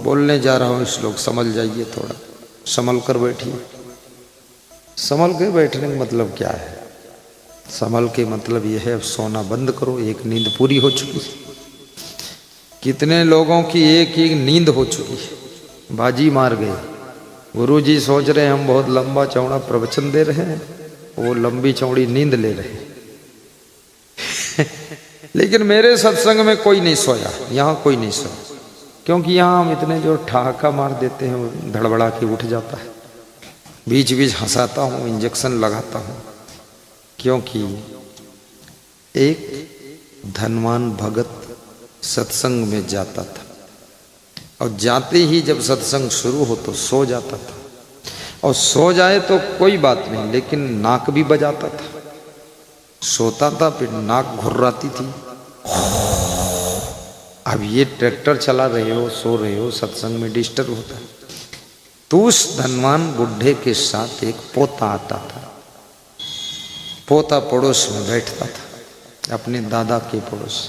बोलने जा रहा हूँ श्लोक, समझ जाइए, थोड़ा संभल कर बैठिए। संभल के बैठने का मतलब क्या है? संभल के मतलब यह है अब सोना बंद करो, एक नींद पूरी हो चुकी है। कितने लोगों की एक ही नींद हो चुकी है, बाजी मार गए। गुरुजी सोच रहे हैं हम बहुत लंबा चौड़ा प्रवचन दे रहे हैं, वो लंबी चौड़ी नींद ले रहे हैं। लेकिन मेरे सत्संग में कोई नहीं सोया, यहाँ कोई नहीं सोया, क्योंकि यहाँ हम इतने जो ठहाका मार देते हैं धड़बड़ा के उठ जाता है। बीच बीच हंसाता हूँ, इंजेक्शन लगाता हूँ, क्योंकि एक धनवान भगत सत्संग में जाता था और जाते ही जब सत्संग शुरू हो तो सो जाता था, और सो जाए तो कोई बात नहीं, लेकिन नाक भी बजाता था। सोता था फिर नाक घुर्राती थी। अब ये ट्रैक्टर चला रहे हो, सो रहे हो, सत्संग में डिस्टर्ब होता है। तो उस धनवान बुढ़े के साथ एक पोता आता था। पोता पड़ोस में बैठता था, अपने दादा के पड़ोस।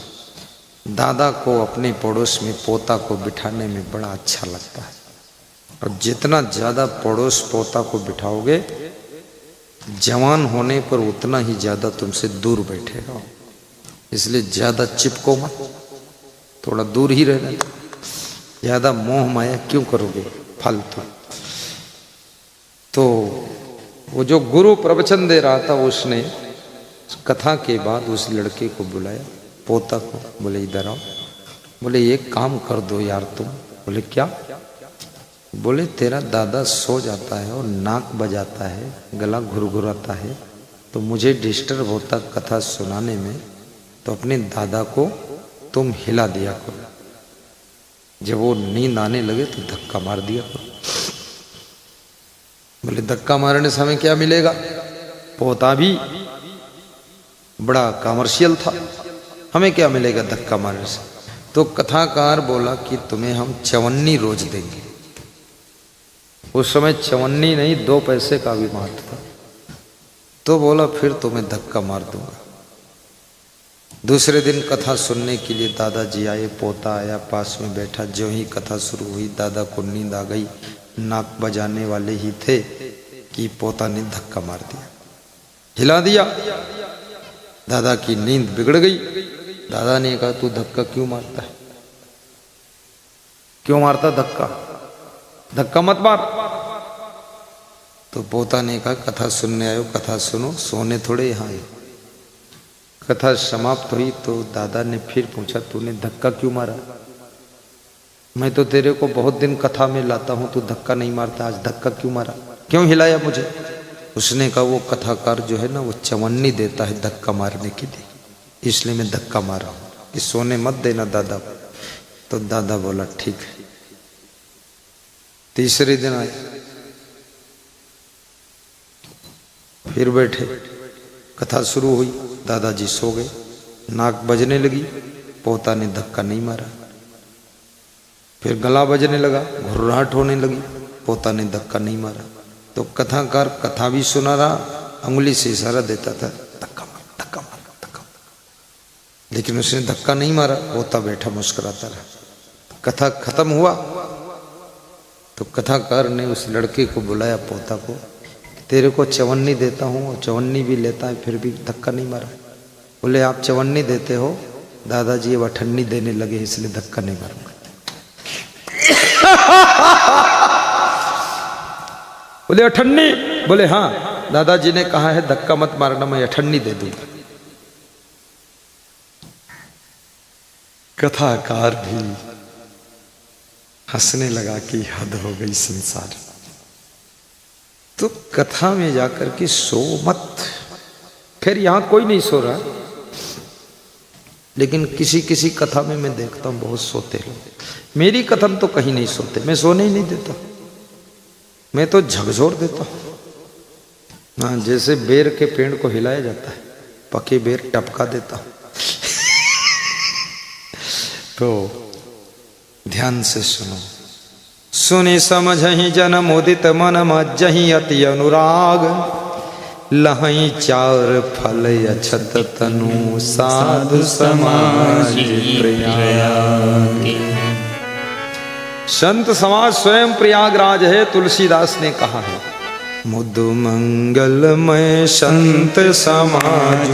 दादा को अपने पड़ोस में पोता को बिठाने में बड़ा अच्छा लगता है, और जितना ज़्यादा पड़ोस पोता को बिठाओगे, जवान होने पर उतना ही ज़्यादा तुमसे दूर बैठेगा। इसलिए ज़्यादा चिपको मत, थोड़ा दूर ही रहना। ज़्यादा मोह माया क्यों करोगे फालतू। तो वो जो गुरु प्रवचन दे रहा था, उसने कथा के बाद उस लड़के को बुलाया, पोता को, बोले इधर आओ। बोले एक काम कर दो यार तुम। बोले क्या? बोले तेरा दादा सो जाता है और नाक बजाता है, गला घुरघुराता है, तो मुझे डिस्टर्ब होता कथा सुनाने में, तो अपने दादा को तुम हिला दिया करो। जब वो नींद आने लगे तो धक्का मार दिया करो। बोले धक्का मारने से हमें क्या मिलेगा? पोता भी बड़ा कमर्शियल था, हमें क्या मिलेगा धक्का मारने से? तो कथाकार बोला कि तुम्हें हम चवन्नी रोज देंगे। उस समय चवन्नी नहीं, 2 पैसे का भी महत्व था। तो बोला फिर तुम्हें धक्का मार दूंगा। दूसरे दिन कथा सुनने के लिए दादाजी आए, पोता आया, पास में बैठा। जो ही कथा शुरू हुई दादा को नींद आ गई। नाक बजाने वाले ही थे कि पोता ने धक्का मार दिया, हिला दिया। दादा की नींद बिगड़ गई। दादा ने कहा तू धक्का क्यों मारता है? क्यों मारता धक्का? धक्का मत मार। तो पोता ने कहा कथा सुनने आयो, कथा सुनो, सोने थोड़े यहाँ आए। कथा समाप्त हुई तो दादा ने फिर पूछा तूने धक्का क्यों मारा? मैं तो तेरे को बहुत दिन कथा में लाता हूं, तू धक्का नहीं मारता, आज धक्का क्यों मारा? क्यों हिलाया मुझे? उसने कहा वो कथाकार जो है ना, वो चवन्नी देता है धक्का मारने के लिए, इसलिए मैं धक्का मारा हूं, कि सोने मत देना दादा को। तो दादा बोला ठीक है। तीसरे दिन आए, फिर बैठे, कथा शुरू हुई। दादाजी सो गए, नाक बजने लगी, पोता ने धक्का नहीं मारा। फिर गला बजने लगा, घुर्राहट होने लगी, पोता ने धक्का नहीं मारा। तो कथाकार कथा भी सुना रहा, अंगुली से इशारा देता था धक्का मार, धक्का मार, धक्का मार, लेकिन उसने धक्का नहीं मारा। पोता बैठा मुस्कुराता रहा। कथा खत्म हुआ तो कथाकार ने उस लड़के को बुलाया, पोता को, तेरे को चवन्नी देता हूँ, और चवन्नी भी लेता है, फिर भी धक्का नहीं मारा। बोले आप चवन्नी देते हो, दादाजी अब अठन्नी देने लगे, इसलिए धक्का नहीं मारूंगा। बोले अठन्नी? बोले हाँ, दादाजी ने कहा है धक्का मत मारना, मैं अठन्नी दे दूंगा। कथाकार भी हंसने लगा कि हद हो गई संसार। तो कथा में जाकर के सो मत। फिर यहां कोई नहीं सो रहा, लेकिन किसी किसी कथा में मैं देखता हूं बहुत सोते लोग। मेरी कथा में तो कहीं नहीं सोते, मैं सोने ही नहीं देता, मैं तो झकझोर देता हूं। हाँ, जैसे बेर के पेड़ को हिलाया जाता है, पके बेर टपका देता हूं। तो ध्यान से सुनो। सुनि समझहि जन मुदित मन मज्जहि अति अनुराग, लहई चार फल अछत तनु साधु समाज प्रयाग। संत समाज स्वयं प्रयागराज है। तुलसीदास ने कहा है, मुदु मंगलमय संत समाज,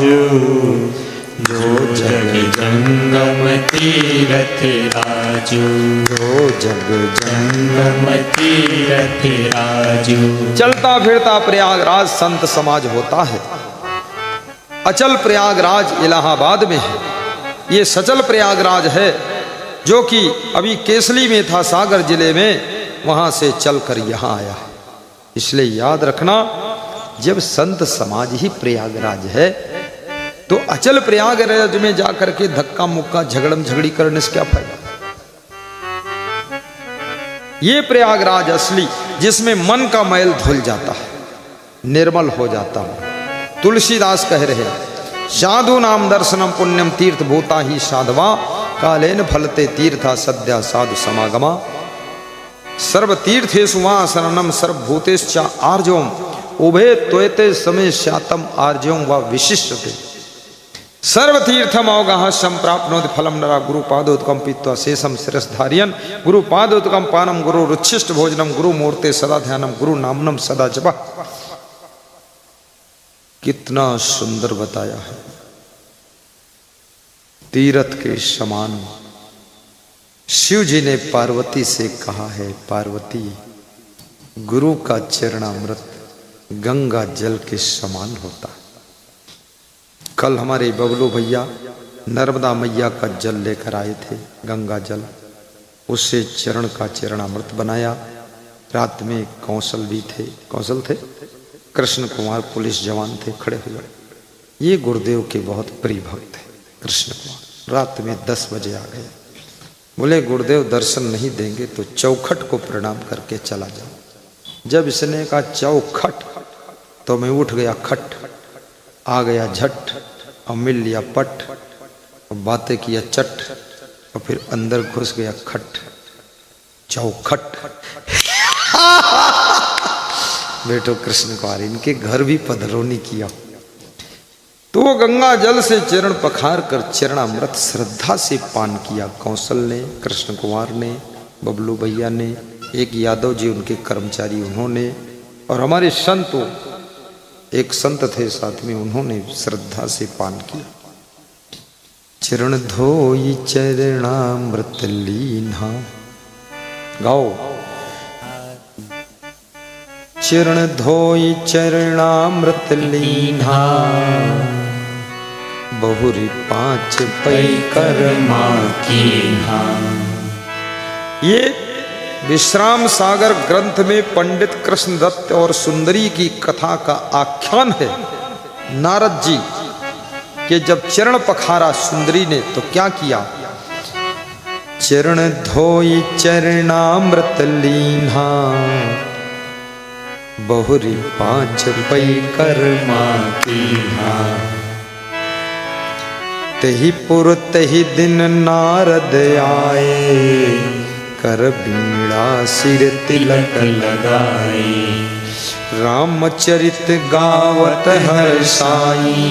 जो जग जंगम तीरथ राजू, जो जग जंगम तीरथ राजू। चलता फिरता प्रयागराज संत समाज होता है। अचल प्रयागराज इलाहाबाद में है। ये सचल प्रयागराज है जो कि अभी केसली में था, सागर जिले में, वहां से चलकर यहां आया है। इसलिए याद रखना, जब संत समाज ही प्रयागराज है तो अचल प्रयागराज में जाकर के धक्का मुक्का झगड़म झगड़ी करने से क्या फायदा। ये प्रयागराज असली, जिसमें मन का मैल धुल जाता है, निर्मल हो जाता है। तुलसीदास कह रहे हैं, साधु नाम दर्शनम पुण्यम तीर्थ भूता ही साधवा, कालेन फलते तीर्था सद्या साधु समागमा। सर्व तीर्थेषु वा शरणम सर्वभूतेश्च आर्जवम, उभे त्वयते समय श्यातम आर्जवम व विशिष्टते। सर्वतीर्थम अवगाह संप्राप्नोति फलम नरा गुरुपादोत्कम पीत्वा शेषम शिरस्धारियन, गुरुपादोत्कम पानम गुरु रुच्छिष्ट भोजनम, गुरु मूर्ते सदा ध्यानम, गुरु नामनम सदा जपा। कितना सुंदर बताया है। तीर्थ के समान शिव जी ने पार्वती से कहा है, पार्वती गुरु का चरणामृत गंगा जल के समान होता है। कल हमारे बबलू भैया नर्मदा मैया का जल लेकर आए थे, गंगा जल, उससे चरण का चरणामृत बनाया। रात में कौशल भी थे, कौशल थे, कृष्ण कुमार पुलिस जवान थे खड़े हुए। ये गुरुदेव के बहुत प्रिय भक्त थे कृष्ण कुमार। रात में 10 बजे आ गए, बोले गुरुदेव दर्शन नहीं देंगे तो चौखट को प्रणाम करके चला जाओ। जब इसने कहा चौखट तो मैं उठ गया खट, आ गया झट और मिल लिया पट और बातें किया चट और फिर अंदर घुस गया खट, चौखट। बेटो कृष्ण कुमार, इनके घर भी पधरोनी किया। तो वो गंगा जल से चरण पखार कर चरणामृत श्रद्धा से पान किया। कौशल ने, कृष्ण कुमार ने, बबलू भैया ने, एक यादव जी उनके कर्मचारी उन्होंने, और हमारे संतों, एक संत थे साथ में, उन्होंने श्रद्धा से पान किया। चरण धोई चरणामृत लीन्हा, गाओ। चरण धोई चरणामृत लीन्हा, बहुरी 5 पै कर्मा कीन्हा। ये विश्राम सागर ग्रंथ में पंडित कृष्णदत्त और सुंदरी की कथा का आख्यान है। नारद जी के जब चरण पखारा सुंदरी ने तो क्या किया? चरण धोई चरणामृत लीन्हा, बहुरी 5 पै कर्मा कीन्हा। तेहि पुर तेहि दिन नारद आए, कर बीड़ा सिर तिलक लगाए। रामचरित गावत हर्षाई,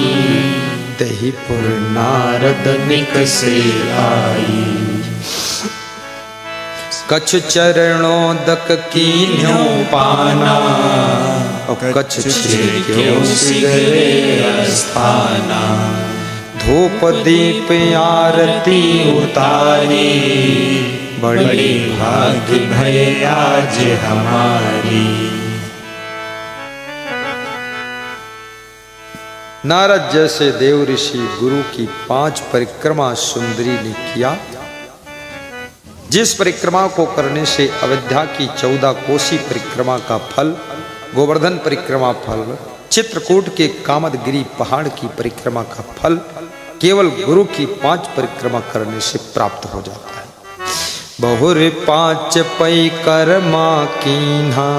तेहि पुर नारद निकसे आई। कछ चरणोदक कीन्ह्यो पाना, और कछ छिड़क्यो सिगरे अस्थाना। धूप दीप आरती उतारी, बड़ी भाग्य भय आज हमारी। नारद जैसे देव ऋषि गुरु की 5 परिक्रमा सुंदरी ने किया, जिस परिक्रमा को करने से अयोध्या की 14 कोसी परिक्रमा का फल, गोवर्धन परिक्रमा फल, चित्रकूट के कामदगिरी पहाड़ की परिक्रमा का फल केवल गुरु की 5 परिक्रमा करने से प्राप्त हो जाता है। बहुर 5 पै कर्मा कीन्हा,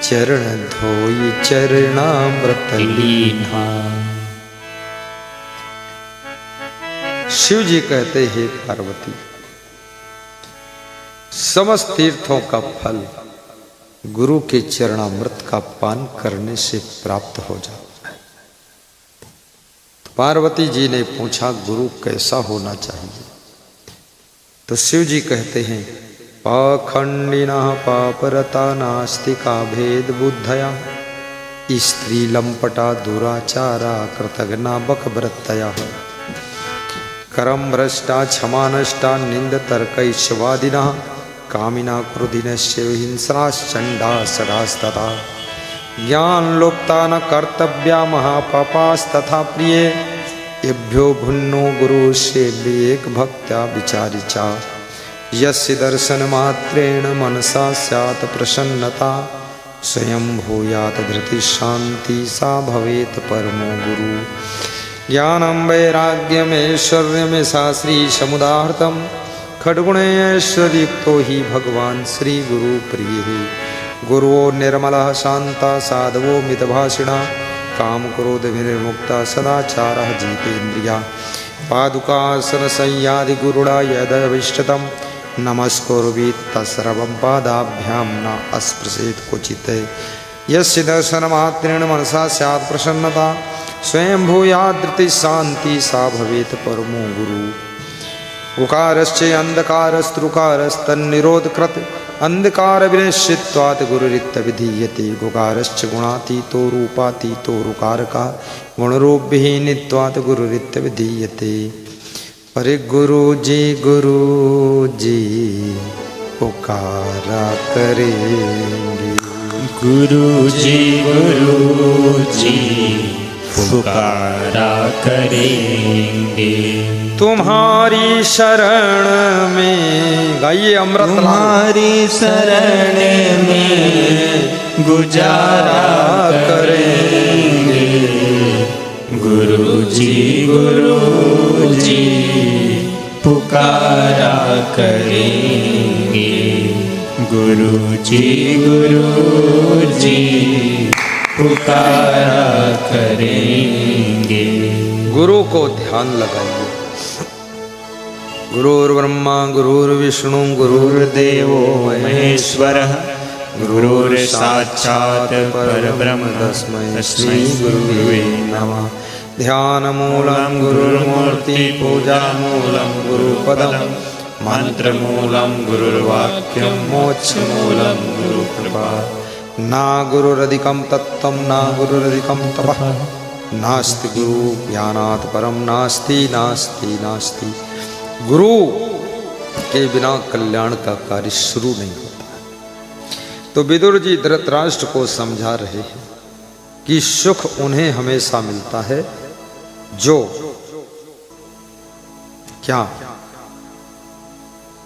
चरण धोई चरणामृत लीन्हा। शिव जी कहते हैं पार्वती, समस्त तीर्थों का फल गुरु के चरणामृत का पान करने से प्राप्त हो जाता है। पार्वती जी ने पूछा गुरु कैसा होना चाहिए? तो शिव जी कहते हैं पाखंडिना पापरता नास्तिका भेद बुद्धया स्त्री लंपटा दुराचारा कृतघ्ना बकव्रतया करम भ्रष्टा क्षमा नष्टा निंद तर्कैश्वादिना कामिना क्रोधिनश्च हिंसाश्चंडा सदास्तथा ज्ञान लोप्ता न कर्तव्या महापापास्तथा प्रिय येभ्यो भुन्नो गुरु सेव्येक भक्त्या विचारिचा यस्य दर्शन मात्रेण मनसा स्यात् प्रसन्नता स्वयं भूयात् धृति शांति सा भवेत् परमो गुरु ज्ञानं वैराग्यमैश्वर्यमे सा श्री समुदाहृतं खड्गुणैश्वर्युक्तो हि भगवान् श्री गुरु प्रियः गुरुवो निर्मलः शान्ता साधवो मितभाषिणा काम क्रोध विनिर्मुक्ता सदाचारः जितेन्द्रिया पादुकासन संयादि गुरुड़ा यदविष्टतम नमस्कुर्वीत तस्सर्वं पादाभ्यां न अस्पृशेत क्वचित् यस्य दर्शनमात्रेण मनसा स्यात् प्रसन्नता स्वयं भूयात् धृतिः शान्ति सा भवेत् परमो गुरु उकारश्च अंधकारस्तृकारस्तन्निरोधकृत अंधकार विनिश्चित्वात् गुरुरित्यभिधीयते गुकारश्च गुणातीतो रूपातीतो रुकारका गुणरूपविहीनित्वात् गुरुरित्यभिधीयते अरे गुरु जी पुकारा करेंगे गुरु जी पुकारा करेंगे तुम्हारी शरण में गाइए अमृत तुम्हारी शरण में गुजारा करेंगे गुरु जी पुकारा करेंगे गुरु जी पुकारा करेंगे। गुरु को ध्यान लगाइए। गुरुर्ब्रह्मा गुरुर्विष्णु गुरुर्देवो महेश्वरः गुरुर्साक्षात् परब्रह्म तस्मै गुरुवे नमः। ध्यानमूलं गुरुर्मूर्ति पूजामूलं गुरुपदं मंत्रमूलं गुरुर्वाक्यं मोक्षमूलं गुरुकृपा। ना गुरुरधिकं तत्त्वं ना गुरुरधिकं तपः नास्ति गुरु ज्ञानात् परम नास्ति नास्ति नास्ति। गुरु के बिना कल्याण का कार्य शुरू नहीं होता। तो विदुर जी धृतराष्ट्र को समझा रहे हैं कि सुख उन्हें हमेशा मिलता है जो क्या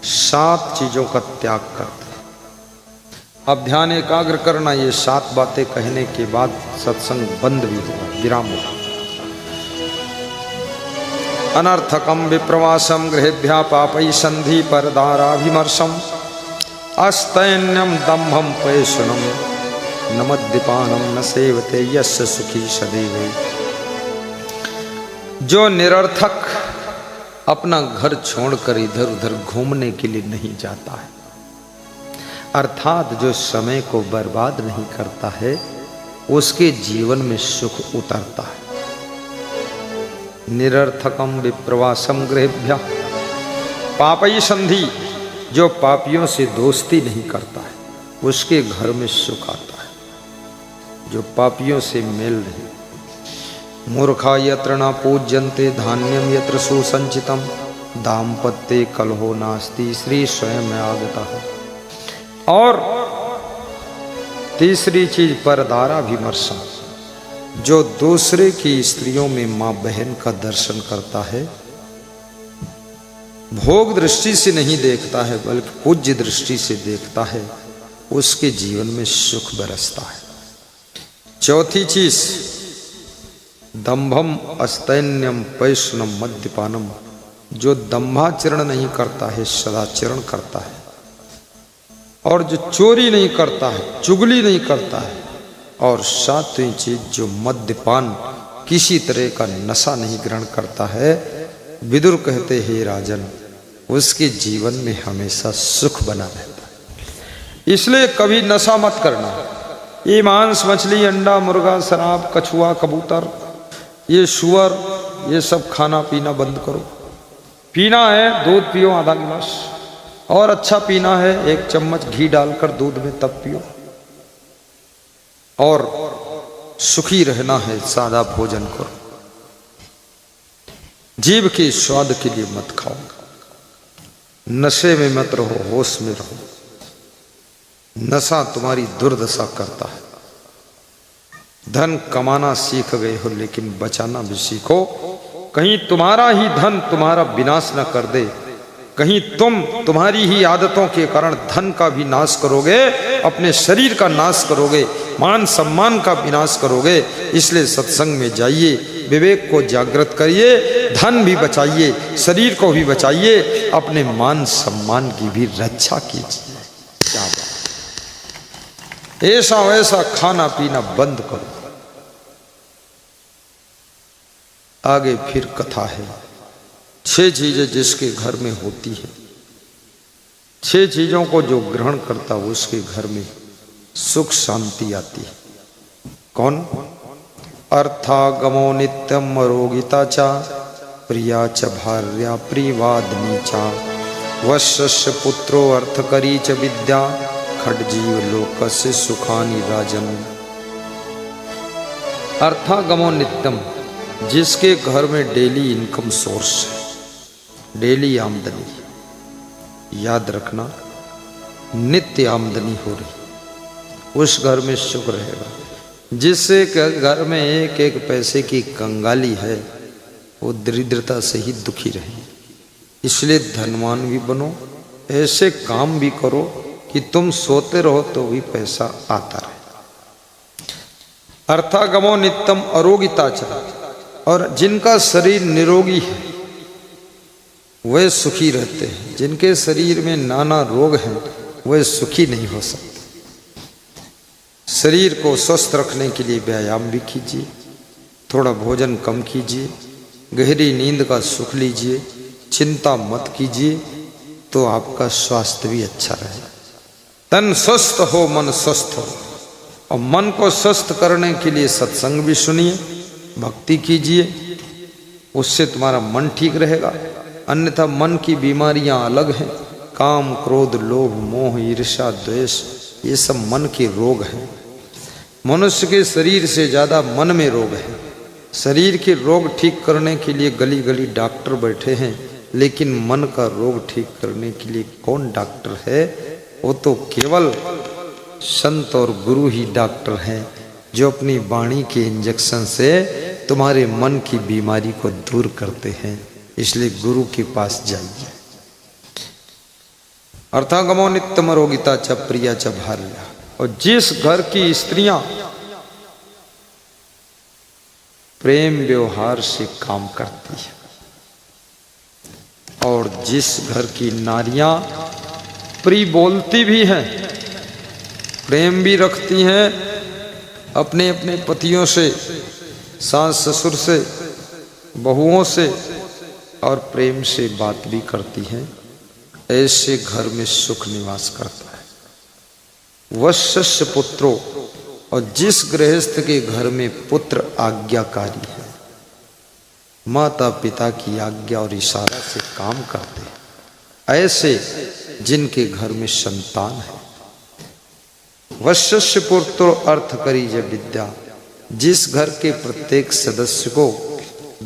7 चीजों का त्याग करते हैं। अब ध्यान एकाग्र करना। ये 7 बातें कहने के बाद सत्संग बंद भी होगा, विराम होगा। अनर्थकम विप्रवासम गृहेभ्या पापै संधि परदाराभिमर्शम अस्तैन्यम दम्भम पैशुनम न मद्यपानम न सेवते यस्य सुखी सदैव। जो निरर्थक अपना घर छोड़कर इधर उधर घूमने के लिए नहीं जाता है, अर्थात जो समय को बर्बाद नहीं करता है, उसके जीवन में सुख उतरता है। निरर्थकम विप्रवासम गृहेभ्यः पापई संधि, जो पापियों से दोस्ती नहीं करता है, उसके घर में सुख आता है। जो पापियों से मेल नहीं। मूर्खा यत्र न पूज्यन्ते धान्यम यत्र सुसंचितम दाम्पत्ये कलहो नास्ति श्री स्वयं आगतः। और तीसरी चीज परदाराभिमर्शम, जो दूसरे की स्त्रियों में मां बहन का दर्शन करता है, भोग दृष्टि से नहीं देखता है बल्कि पूज्य दृष्टि से देखता है, उसके जीवन में सुख बरसता है। चौथी चीज दंभम अस्तैन्यम पैशुनम मद्यपानम, जो दंभाचरण नहीं करता है सदाचरण करता है। और जो चोरी नहीं करता है, चुगली नहीं करता है। और 7वीं चीज जो मद्यपान, किसी तरह का नशा नहीं ग्रहण करता है। विदुर कहते हैं राजन, उसके जीवन में हमेशा सुख बना रहता है। इसलिए कभी नशा मत करना। ये मांस मछली अंडा मुर्गा शराब कछुआ कबूतर ये सुअर ये सब खाना पीना बंद करो। पीना है दूध पियो आधा गिलास, और अच्छा पीना है 1 चम्मच घी डालकर दूध में तब पियो। और सुखी रहना है सादा भोजन करो। जीभ के स्वाद के लिए मत खाओ, नशे में मत रहो, होश में रहो। नशा तुम्हारी दुर्दशा करता है। धन कमाना सीख गए हो लेकिन बचाना भी सीखो, कहीं तुम्हारा ही धन तुम्हारा विनाश न कर दे। कहीं तुम्हारी ही आदतों के कारण धन का भी नाश करोगे, अपने शरीर का नाश करोगे, मान सम्मान का विनाश करोगे। इसलिए सत्संग में जाइए, विवेक को जागृत करिए, धन भी बचाइए, शरीर को भी बचाइए, अपने मान सम्मान की भी रक्षा कीजिए। क्या बात, ऐसा वैसा खाना पीना बंद करो। आगे फिर कथा है। 6 चीजें जिसके घर में होती है, 6 चीजों को जो ग्रहण करता है उसके घर में सुख शांति आती है। कौन? अर्थागमो नित्यम रोगिता चा, प्रिया च भार्या प्रिवादनी चा, वश्य पुत्रो अर्थकरी च विद्या, खड्जीव लोकस्य सुखानि राजन। अर्थागमो नित्यम, जिसके घर में डेली इनकम सोर्स है, डेली आमदनी, याद रखना नित्य आमदनी हो रही, उस घर में सुख रहेगा। जिससे घर में एक एक पैसे की कंगाली है वो दरिद्रता से ही दुखी रहे। इसलिए धनवान भी बनो, ऐसे काम भी करो कि तुम सोते रहो तो भी पैसा आता रहे। अर्थागमो नित्यम अरोगिता च, और जिनका शरीर निरोगी है वे सुखी रहते हैं। जिनके शरीर में नाना रोग हैं वे सुखी नहीं हो सकते। शरीर को स्वस्थ रखने के लिए व्यायाम भी कीजिए, थोड़ा भोजन कम कीजिए, गहरी नींद का सुख लीजिए, चिंता मत कीजिए, तो आपका स्वास्थ्य भी अच्छा रहेगा। तन स्वस्थ हो मन स्वस्थ हो, और मन को स्वस्थ करने के लिए सत्संग भी सुनिए, भक्ति कीजिए, उससे तुम्हारा मन ठीक रहेगा। अन्यथा मन की बीमारियां अलग हैं, काम क्रोध लोभ मोह ईर्ष्या द्वेष, ये सब मन के रोग हैं। मनुष्य के शरीर से ज़्यादा मन में रोग है। शरीर के रोग ठीक करने के लिए गली गली डॉक्टर बैठे हैं, लेकिन मन का रोग ठीक करने के लिए कौन डॉक्टर है? वो तो केवल संत और गुरु ही डॉक्टर हैं, जो अपनी वाणी के इंजेक्शन से तुम्हारे मन की बीमारी को दूर करते हैं। इसलिए गुरु के पास जाइए। अर्थागमो नित्यम रोगिता च प्रिया च भार्या, और जिस घर की स्त्रियां प्रेम व्यवहार से काम करती है, और जिस घर की नारियां प्रिय बोलती भी हैं, प्रेम भी रखती हैं अपने अपने पतियों से, सास ससुर से, बहुओं से, और प्रेम से बात भी करती हैं, ऐसे घर में सुख निवास करता है। वश्य पुत्रो, और जिस गृहस्थ के घर में पुत्र आज्ञाकारी है, माता पिता की आज्ञा और इशारा से काम करते हैं, ऐसे जिनके घर में संतान है। वश्य पुत्रो अर्थ करी ज विद्या, जिस घर के प्रत्येक सदस्य को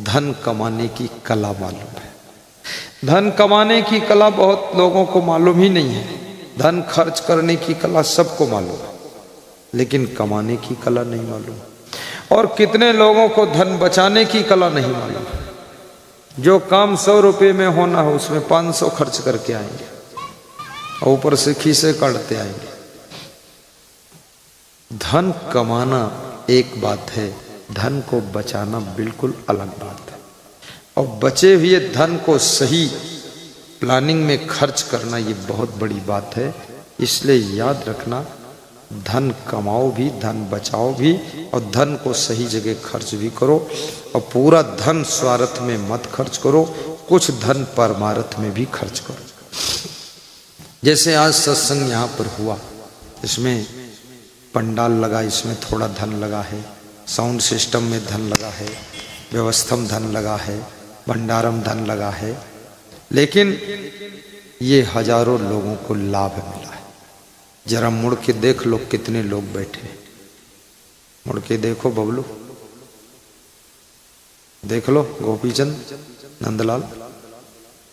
धन कमाने की कला मालूम है। धन कमाने की कला बहुत लोगों को मालूम ही नहीं है। धन खर्च करने की कला सबको मालूम है, लेकिन कमाने की कला नहीं मालूम। और कितने लोगों को धन बचाने की कला नहीं मालूम। जो काम 100 रुपये में होना हो उसमें 500 खर्च करके आएंगे, और ऊपर से खीसे काटते आएंगे। धन कमाना एक बात है, धन को बचाना बिल्कुल अलग बात है। और बचे हुए धन को सही प्लानिंग में खर्च करना ये बहुत बड़ी बात है। इसलिए याद रखना, धन कमाओ भी, धन बचाओ भी, और धन को सही जगह खर्च भी करो। और पूरा धन स्वार्थ में मत खर्च करो, कुछ धन परमार्थ में भी खर्च करो। जैसे आज सत्संग यहाँ पर हुआ, इसमें पंडाल लगा, इसमें थोड़ा धन लगा है, साउंड सिस्टम में धन लगा है, व्यवस्थम धन लगा है, भंडारम धन लगा है, लेकिन ये हजारों लोगों को लाभ मिला है। जरा मुड़ के देख लो कितने लोग बैठे हैं, मुड़ के देखो बबलू, देख लो गोपीचंद, नंदलाल,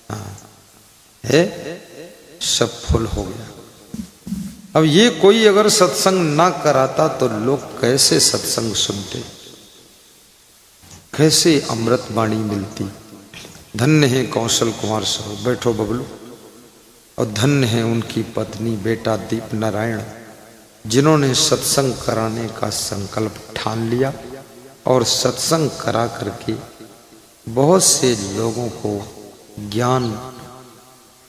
हाँ है, सब फुल हो गया। अब ये कोई अगर सत्संग ना कराता तो लोग कैसे सत्संग सुनते, कैसे अमृत वाणी मिलती। धन्य है कौशल कुमार साहब, बैठो बबलू, और धन्य है उनकी पत्नी बेटा दीप नारायण, जिन्होंने सत्संग कराने का संकल्प ठान लिया और सत्संग करा करके बहुत से लोगों को ज्ञान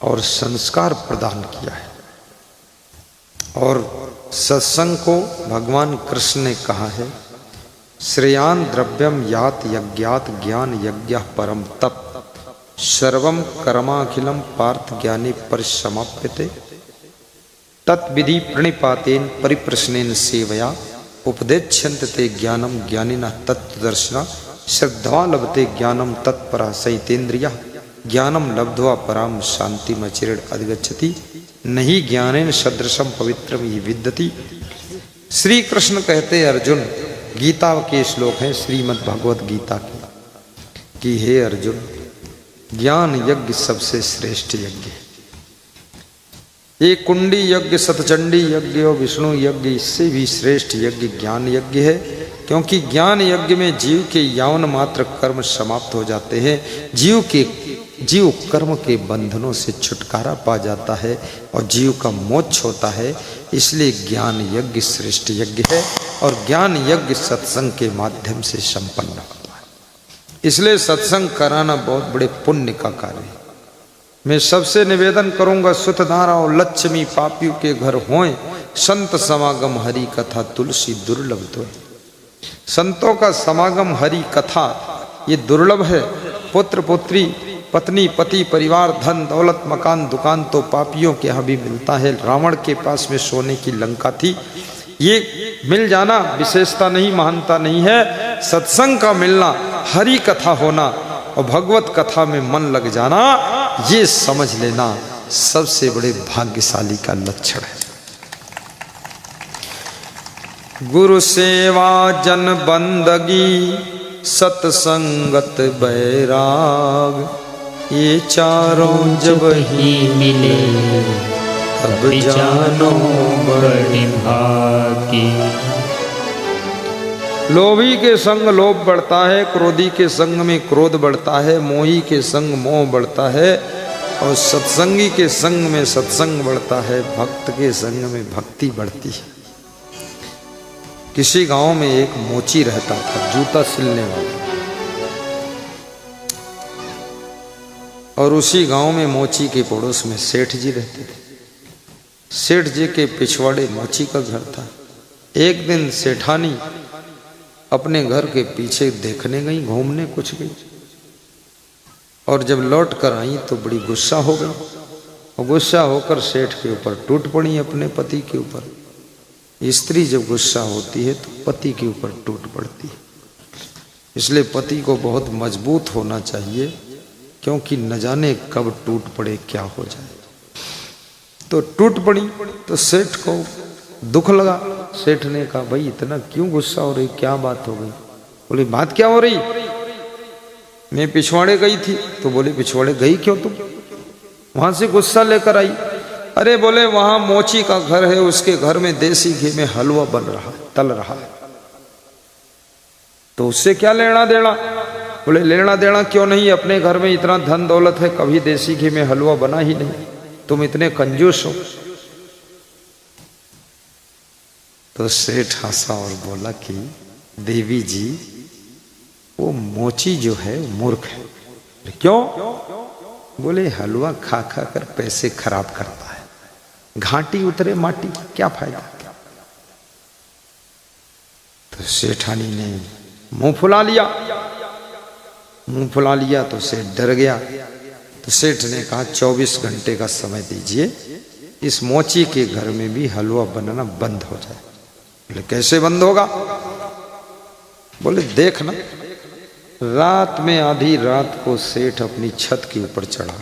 और संस्कार प्रदान किया है। और सत्संग को भगवान कृष्ण ने कहा है, श्रेयान द्रव्यम यात यज्ञात ज्ञान यज्ञ परम तप सर्वम कर्माखिलम पार्थ ज्ञाने परिसमाप्यते तत्विधि प्रणिपातेन परिप्रश्नेन सेवया उपदेच्छन्त ते ज्ञानम ज्ञानिनः तत्त्वदर्शिनः श्रद्धा लभते ज्ञानम तत्परा सहितेन्द्रिया ज्ञानम लब्ध्वा पराम शांतिमचिरेण अधिगच्छति नहीं ज्ञानेन सदृशम पवित्रम ही विद्यति। श्री कृष्ण कहते अर्जुन, गीता के श्लोक हैं श्रीमद् भगवत गीता के, कि हे अर्जुन, ज्ञान यज्ञ सबसे श्रेष्ठ यज्ञ है। ये कुंडी यज्ञ, सतचंडी यज्ञ और विष्णु यज्ञ, इससे भी श्रेष्ठ यज्ञ ज्ञान यज्ञ है, क्योंकि ज्ञान यज्ञ में जीव के यावन मात्र कर्म समाप्त हो जाते हैं, जीव कर्म के बंधनों से छुटकारा पा जाता है और जीव का मोक्ष होता है। इसलिए ज्ञान यज्ञ श्रेष्ठ यज्ञ है और ज्ञान यज्ञ सत्संग के माध्यम से संपन्न होता है। इसलिए सत्संग कराना बहुत बड़े पुण्य का कार्य है। मैं सबसे निवेदन करूंगा, सुतधारा और लक्ष्मी पापियों के घर होए, संत समागम हरि कथा तुलसी दुर्लभ तो। संतों का समागम हरि कथा ये दुर्लभ है। पुत्र पुत्री पत्नी पति परिवार धन दौलत मकान दुकान तो पापियों के यहाँ भी मिलता है। रावण के पास में सोने की लंका थी, ये मिल जाना विशेषता नहीं, महानता नहीं है। सत्संग का मिलना, हरि कथा होना और भगवत कथा में मन लग जाना, ये समझ लेना सबसे बड़े भाग्यशाली का लक्षण है। गुरु सेवा जन बंदगी सत्संगत बैराग, ये चारों जब ही मिले तब जानो बड़ी भागी। लोभी के संग लोभ बढ़ता है, क्रोधी के संग में क्रोध बढ़ता है, मोही के संग मोह बढ़ता है और सत्संगी के संग में सत्संग बढ़ता है, भक्त के संग में भक्ति बढ़ती है। किसी गांव में एक मोची रहता था, जूता सिलने वाला, और उसी गांव में मोची के पड़ोस में सेठ जी रहते थे। सेठ जी के पिछवाड़े मोची का घर था। एक दिन सेठानी अपने घर के पीछे देखने गई, घूमने कुछ गई, और जब लौट कर आई तो बड़ी गुस्सा हो गई और गुस्सा होकर सेठ के ऊपर टूट पड़ी, अपने पति के ऊपर। स्त्री जब गुस्सा होती है तो पति के ऊपर टूट पड़ती है। इसलिए पति को बहुत मजबूत होना चाहिए, क्योंकि न जाने कब टूट पड़े, क्या हो जाए। तो टूट पड़ी तो सेठ को दुख लगा। सेठ ने कहा, भाई इतना क्यों गुस्सा हो रही, क्या बात हो गई? बोले, बात क्या हो रही? मैं पिछवाड़े गई थी। तो बोले, पिछवाड़े गई क्यों तुम? वहां से गुस्सा लेकर आई। अरे बोले, वहां मोची का घर है, उसके घर में देसी घी में हलवा बन रहा है, तल रहा है, तो उससे क्या लेना देना? बोले, लेना देना क्यों नहीं, अपने घर में इतना धन दौलत है, कभी देसी घी में हलवा बना ही नहीं, तुम इतने कंजूस हो। तो सेठ हंसा और बोला कि देवी जी, वो मोची जो है मूर्ख है। क्यों? बोले, हलवा खा खा कर पैसे खराब करता है, घाटी उतरे माटी, क्या फायदा? तो सेठानी ने मुंह फुला लिया। मुंह फुला लिया तो सेठ डर गया। तो सेठ ने कहा, 24 घंटे का समय दीजिए, इस मोची के घर में भी हलवा बनना बंद हो जाए। बोले, कैसे बंद होगा? बोले, देखना। रात में आधी रात को सेठ अपनी छत के ऊपर चढ़ा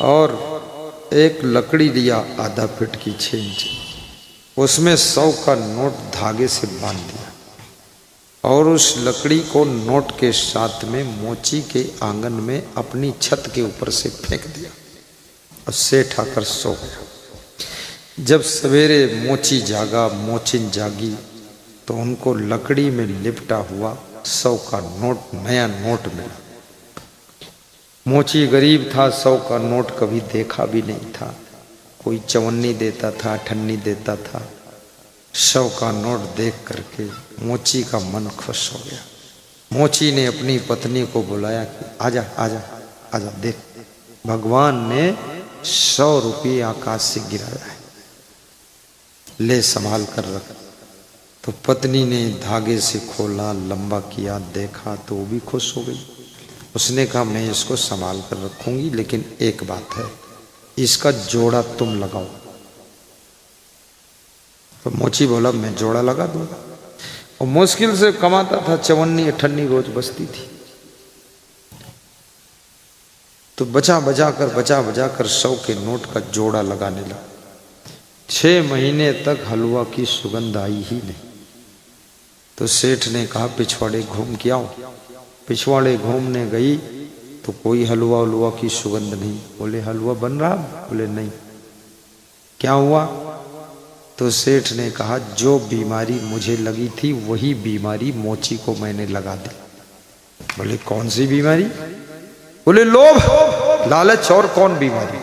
और एक लकड़ी लिया आधा फीट की 6 इंच, उसमें 100 का नोट धागे से बांध दिया और उस लकड़ी को नोट के साथ में मोची के आंगन में अपनी छत के ऊपर से फेंक दिया और सेठ आकर सो गया। जब सवेरे मोची जागा, मोचिन जागी तो उनको लकड़ी में लिपटा हुआ 100 का नोट, नया नोट मिला। मोची गरीब था, 100 का नोट कभी देखा भी नहीं था। कोई चवन्नी देता था, अठन्नी देता था। 100 का नोट देख करके मोची का मन खुश हो गया। मोची ने अपनी पत्नी को बुलाया कि आजा आजा आजा, देख भगवान ने 100 रुपये आकाश से गिराया है, ले संभाल कर रख। तो पत्नी ने धागे से खोला, लंबा किया, देखा तो वो भी खुश हो गई। उसने कहा मैं इसको संभाल कर रखूंगी, लेकिन एक बात है, इसका जोड़ा तुम लगाओ। तो मोची बोला मैं जोड़ा लगा दूंगा। और मुश्किल से कमाता था, चवन्नी अठन्नी रोज बचती थी। तो बचा बचा कर 100 के नोट का जोड़ा लगाने लगा। 6 महीने तक हलवा की सुगंध आई ही नहीं। तो सेठ ने कहा पिछवाड़े घूम के आओ। पिछवाड़े घूमने गई तो कोई हलवा उलवा की सुगंध नहीं। बोले हलवा बन रहा? बोले नहीं। क्या हुआ? तो सेठ ने कहा जो बीमारी मुझे लगी थी वही बीमारी मोची को मैंने लगा दी। बोले कौन सी बीमारी? बोले लोभ, लालच, और कौन बीमारी?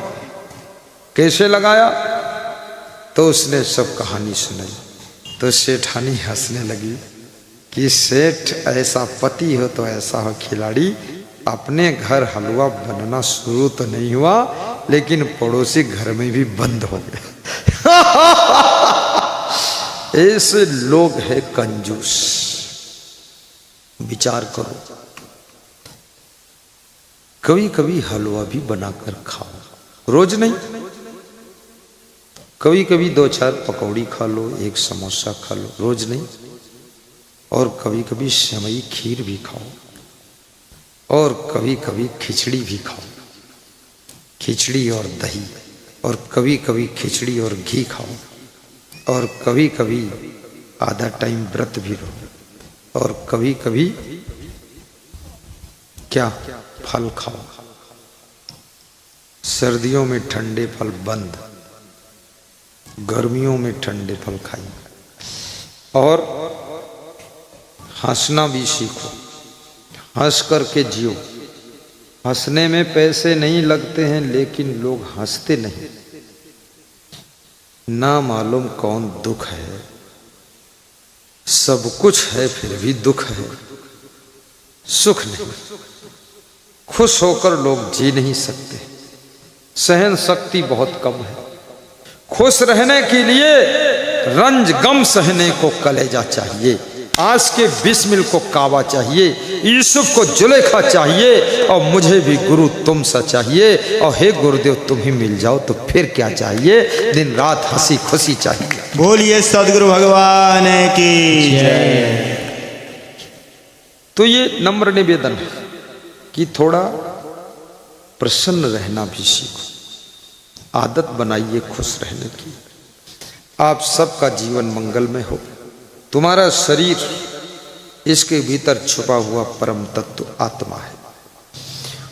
कैसे लगाया? तो उसने सब कहानी सुनाई। तो सेठानी हंसने लगी कि सेठ ऐसा पति हो तो ऐसा हो खिलाड़ी। अपने घर हलवा बनना शुरू तो नहीं हुआ, लेकिन पड़ोसी घर में भी बंद हो गए। ऐसे लोग हैं कंजूस। विचार करो, कभी कभी हलवा भी बनाकर खाओ, रोज नहीं। कभी कभी 2-4 पकौड़ी खा लो, 1 समोसा खा लो, रोज नहीं। और कभी कभी सेवई खीर भी खाओ, और कभी कभी खिचड़ी भी खाओ, खिचड़ी और दही। और कभी कभी खिचड़ी और घी खाओ, और कभी कभी आधा टाइम व्रत भी रहो, और कभी कभी क्या फल खाओ। सर्दियों में ठंडे फल बंद, गर्मियों में ठंडे फल खाइए। और हंसना भी सीखो, हंस करके जियो। हंसने में पैसे नहीं लगते हैं, लेकिन लोग हंसते नहीं। ना मालूम कौन दुख है, सब कुछ है फिर भी दुख है, सुख नहीं। खुश होकर लोग जी नहीं सकते, सहन शक्ति बहुत कम है। खुश रहने के लिए रंज गम सहने को कलेजा चाहिए, आस के बिस्मिल को कावा चाहिए, यूसुफ को जुलेखा चाहिए, और मुझे भी गुरु तुम सा चाहिए। और हे गुरुदेव तुम ही मिल जाओ तो फिर क्या चाहिए, दिन रात हंसी खुशी चाहिए। बोलिए सदगुरु भगवान की जय। तो ये नम्र निवेदन है कि थोड़ा प्रसन्न रहना भी सीखो, आदत बनाइए खुश रहने की। आप सबका जीवन मंगलमय हो। तुम्हारा शरीर, इसके भीतर छुपा हुआ परम तत्व आत्मा है।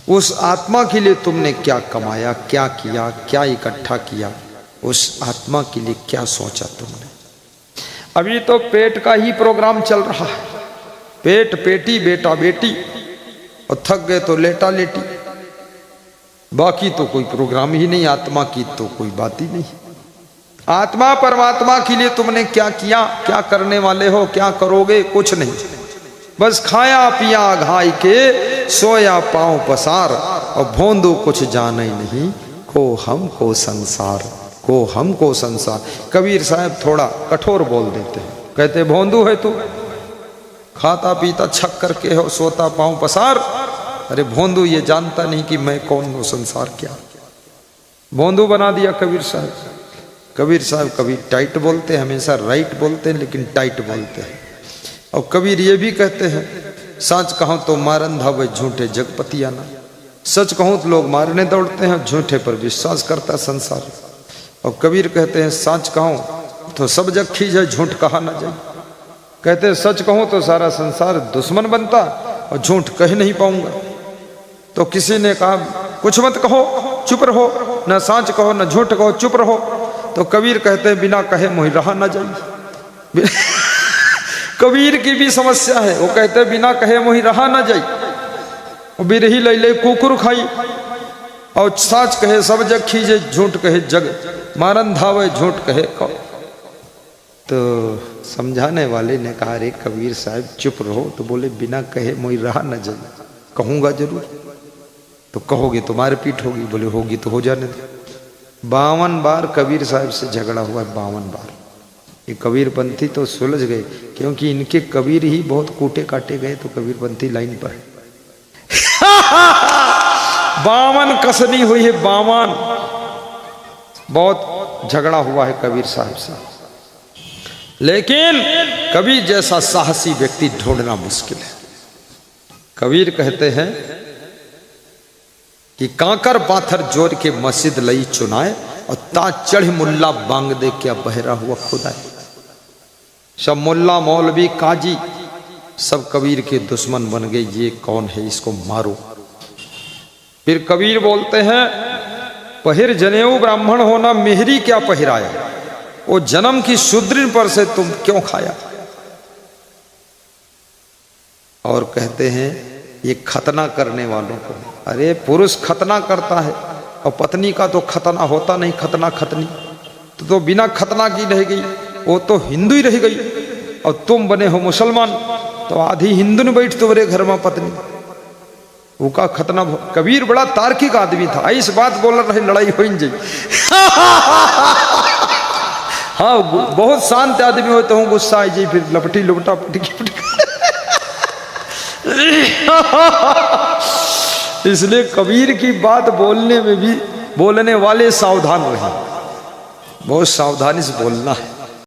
उस आत्मा के लिए तुमने क्या कमाया, क्या किया, क्या इकट्ठा किया, उस आत्मा के लिए क्या सोचा तुमने? अभी तो पेट का ही प्रोग्राम चल रहा है, पेट पेटी बेटा बेटी, और थक गए तो लेटा लेटी। बाकी तो कोई प्रोग्राम ही नहीं, आत्मा की तो कोई बात ही नहीं। आत्मा परमात्मा के लिए तुमने क्या किया, क्या करने वाले हो, क्या करोगे? कुछ नहीं। बस खाया पिया घाई के, सोया पांव पसार, और भोंदू कुछ जाने नहीं, को हमको संसार, को हमको संसार। कबीर साहब थोड़ा कठोर बोल देते हैं, कहते भोंदू है तू, खाता पीता छक करके हो, सोता पांव पसार। अरे भोंदू ये जानता नहीं कि मैं कौन हूं, संसार क्या। भोंदू बना दिया कबीर साहब। कबीर साहब कभी टाइट बोलते हैं, हमेशा राइट बोलते हैं, लेकिन टाइट बोलते हैं। और कबीर ये भी कहते हैं, साच कहो तो मारन धावे झूठे जगपति आना। सच कहूं तो लोग मारने दौड़ते हैं, झूठे पर विश्वास करता संसार। और कबीर कहते हैं सच कहूं तो सब जग खींचे, झूठ कहा ना जाए। कहते हैं सच कहूं तो सारा संसार दुश्मन बनता और झूठ कह नहीं पाऊंगा। तो किसी ने कहा कुछ मत कहो, चुप रहो, न सच कहो न झूठ कहो, चुप रहो। तो कबीर कहते हैं बिना कहे मोहि रहा ना जाए। कबीर की भी समस्या है, वो कहते हैं बिना कहे मोहि रहा ना जाए। बिरही ले ले कुकुर खाई, और सच कहे सब जग खींचे, झूठ कहे जग मारन धावे, झूठ कहे कौ। तो समझाने वाले ने कहा अरे कबीर साहब चुप रहो। तो बोले बिना कहे मोहि रहा न जाए, कहूंगा जरूर। तो कहोगे तो मार पीट होगी। बोले होगी तो हो जाने दो। 52 बार कबीर साहब से झगड़ा हुआ, 52 बार। ये कबीरपंथी तो सुलझ गए, क्योंकि इनके कबीर ही बहुत कूटे काटे गए, तो कबीरपंथी लाइन पर 52 कसनी हुई है, 52 बहुत झगड़ा हुआ है कबीर साहब से। लेकिन कबीर जैसा साहसी व्यक्ति ढूंढना मुश्किल है। कबीर कहते हैं कि कांकर पाथर जोर के मस्जिद लई चुनाए, और ताज चढ़ मुल्ला बांग दे क्या बहरा हुआ खुदा। सब मुल्ला मौलवी काजी सब कबीर के दुश्मन बन गए। ये कौन है, इसको मारो। फिर कबीर बोलते हैं पहिर जनेऊ ब्राह्मण होना मेहरी क्या पहिराया, वो जन्म की शूद्र पर से तुम क्यों खाया। और कहते हैं ये खतना करने वालों को, अरे पुरुष खतना करता है और पत्नी का तो खतना होता नहीं, खतना खतनी तो बिना खतना की रह गई, वो तो हिंदू ही रह गई। और तुम बने हो मुसलमान, तो आधी हिंदू ने बैठ तुम्हारे घर में पत्नी, उसका खतना। कबीर बड़ा तार्किक आदमी था, इस बात बोल रहे लड़ाई हो जाए। हाँ बहुत शांत आदमी होता हूँ, गुस्सा आई जी फिर लपटी लुपटा पटी। इसलिए कबीर की बात बोलने में भी बोलने वाले सावधान रहे, बहुत सावधानी से बोलना है।